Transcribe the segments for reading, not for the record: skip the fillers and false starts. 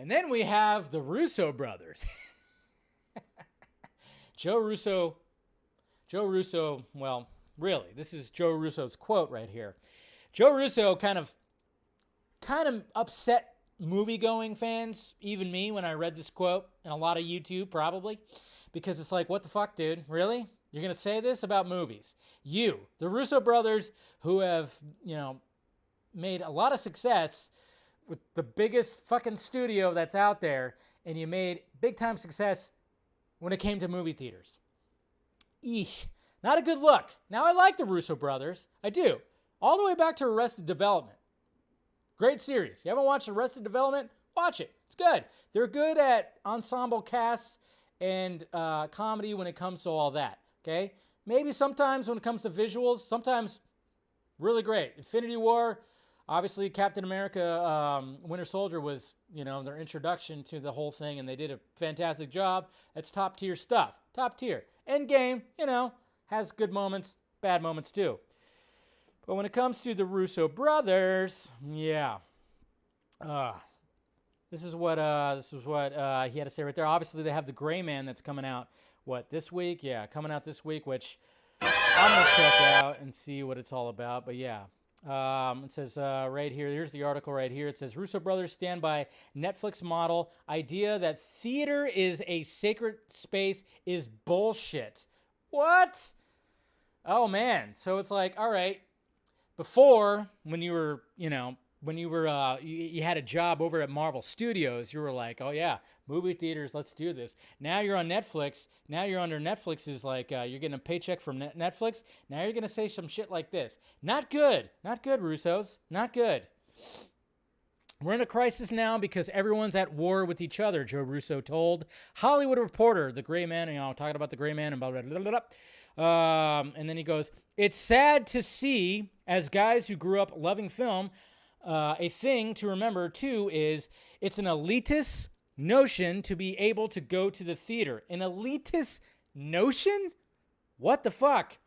And then we have the Russo brothers. Joe Russo, well, really, this is Joe Russo's quote right here. Joe Russo kind of upset movie-going fans, even me, when I read this quote, and a lot of YouTube probably, because it's like, what the fuck, dude? Really? You're going to say this about movies? You, the Russo brothers, who have, made a lot of success with the biggest fucking studio that's out there, and you made big-time success when it came to movie theaters. Eek. Not a good look. Now, I like the Russo brothers. I do. All the way back to Arrested Development. Great series. You haven't watched Arrested Development? Watch it. It's good. They're good at ensemble casts and comedy when it comes to all that. Okay? Maybe sometimes when it comes to visuals, sometimes really great. Infinity War, obviously Captain America, Winter Soldier was, their introduction to the whole thing, and they did a fantastic job. That's top tier stuff. Top tier. Endgame, has good moments, bad moments too. But when it comes to the Russo brothers, yeah. This is what he had to say right there. Obviously, they have the Gray Man that's coming out, this week? Yeah, coming out this week, which I'm going to check out and see what it's all about. But yeah, it says right here, here's the article right here. It says, Russo brothers stand by Netflix model. Idea that theater is a sacred space is bullshit. What? Oh, man. So it's like, all right. Before, when you were, you had a job over at Marvel Studios, you were like, oh yeah, movie theaters, let's do this. Now you're on Netflix. Now you're under Netflix's, like, you're getting a paycheck from Netflix. Now you're going to say some shit like this. Not good. Not good, Russos. Not good. We're in a crisis now because everyone's at war with each other, Joe Russo told Hollywood Reporter, the Gray Man, talking about the Gray Man and blah, blah, blah, blah, blah. And then he goes, it's sad to see, as guys who grew up loving film, a thing to remember, too, is it's an elitist notion to be able to go to the theater. An elitist notion? What the fuck?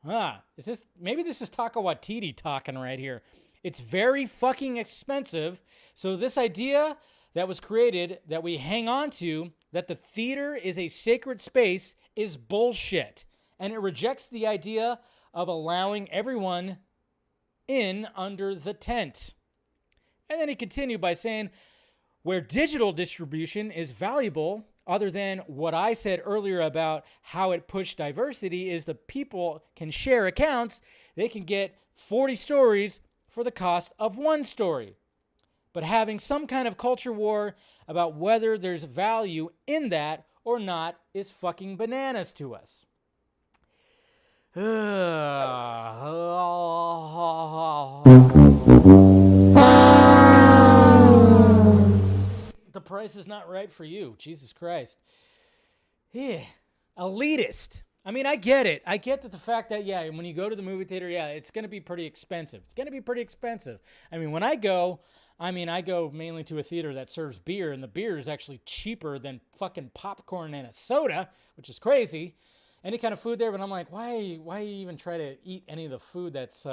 Maybe this is Taika Waititi talking right here. It's very fucking expensive. So this idea that was created, that we hang on to, that the theater is a sacred space, is bullshit. And it rejects the idea of allowing everyone in under the tent. And then he continued by saying, where digital distribution is valuable, other than what I said earlier about how it pushed diversity, is the people can share accounts. They can get 40 stories for the cost of one story. But having some kind of culture war about whether there's value in that or not is fucking bananas to us. The price is not right for you. Jesus Christ. Yeah. Elitist. I mean, I get it. I get that the fact that, yeah, when you go to the movie theater, yeah, it's going to be pretty expensive. It's going to be pretty expensive. I mean, when I go mainly to a theater that serves beer, and the beer is actually cheaper than fucking popcorn and a soda, which is crazy. Any kind of food there, but I'm like, why you even try to eat any of the food that's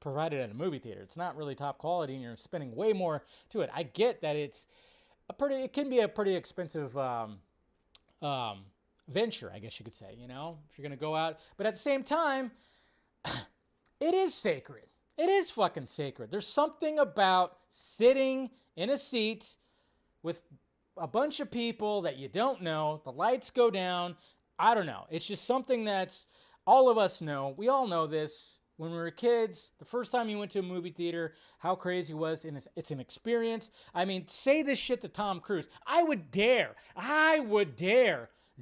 provided at a movie theater? It's not really top quality, and you're spending way more to it. I get that it can be a pretty expensive venture, I guess you could say, if you're going to go out. But at the same time, it is sacred. It is fucking sacred. There's something about sitting in a seat with a bunch of people that you don't know. The lights go down. I don't know. It's just something that's all of us know. We all know this. When we were kids, the first time you went to a movie theater, how crazy it was. And it's an experience. I mean, say this shit to Tom Cruise. I would dare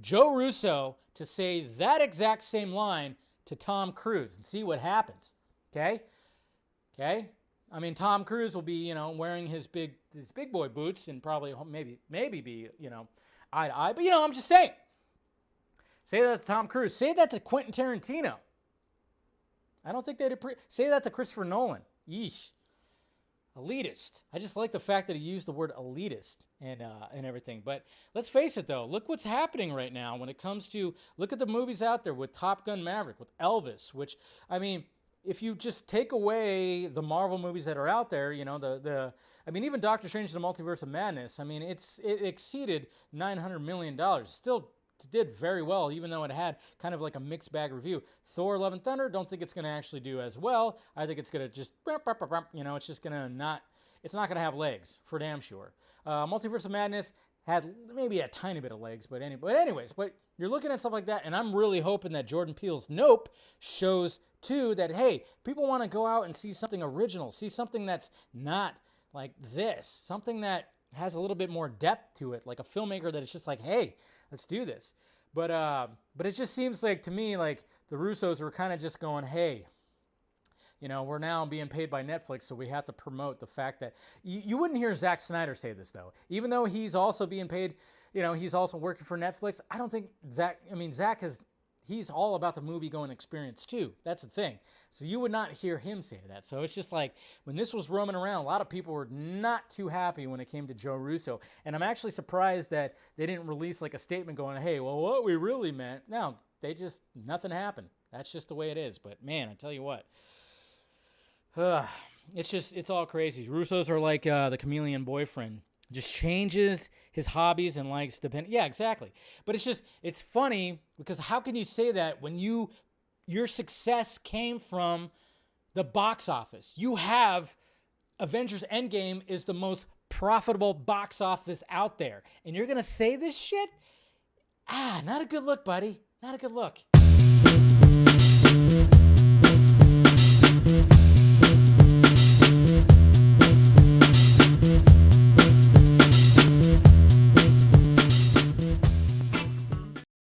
Joe Russo to say that exact same line to Tom Cruise and see what happens. Okay? I mean, Tom Cruise will be, wearing his big boy boots and probably maybe be, eye to eye. But, I'm just saying. Say that to Tom Cruise. Say that to Quentin Tarantino. I don't think they'd say that to Christopher Nolan. Yeesh. Elitist. I just like the fact that he used the word elitist and everything. But let's face it, though. Look what's happening right now when it comes to, look at the movies out there with Top Gun Maverick, with Elvis, which, I mean, if you just take away the Marvel movies that are out there, I mean, even Doctor Strange and the Multiverse of Madness, I mean, it exceeded $900 million. Still did very well, even though it had kind of like a mixed bag review. Thor: Love and Thunder, don't think it's going to actually do as well. I think it's going to just, it's just going to it's not going to have legs, for damn sure. Multiverse of Madness had maybe a tiny bit of legs, but you're looking at stuff like that, and I'm really hoping that Jordan Peele's Nope shows, too, that, hey, people want to go out and see something original, see something that's not like this, something that has a little bit more depth to it, like a filmmaker that is just like, hey, let's do this. But it just seems like, to me, like the Russos were kind of just going, hey, we're now being paid by Netflix, so we have to promote the fact that you wouldn't hear Zack Snyder say this, though. Even though he's also being paid, he's also working for Netflix. I don't think Zack he's all about the movie-going experience, too. That's the thing. So you would not hear him say that. So it's just like, when this was roaming around, a lot of people were not too happy when it came to Joe Russo. And I'm actually surprised that they didn't release like a statement going, hey, well, what we really meant. No, nothing happened. That's just the way it is. But, man, I tell you what. It's all crazy. Russos are like the chameleon boyfriend. Just changes his hobbies and likes depending. Yeah, exactly. But it's funny because how can you say that when your success came from the box office? You have Avengers Endgame is the most profitable box office out there. And you're going to say this shit? Not a good look, buddy. Not a good look.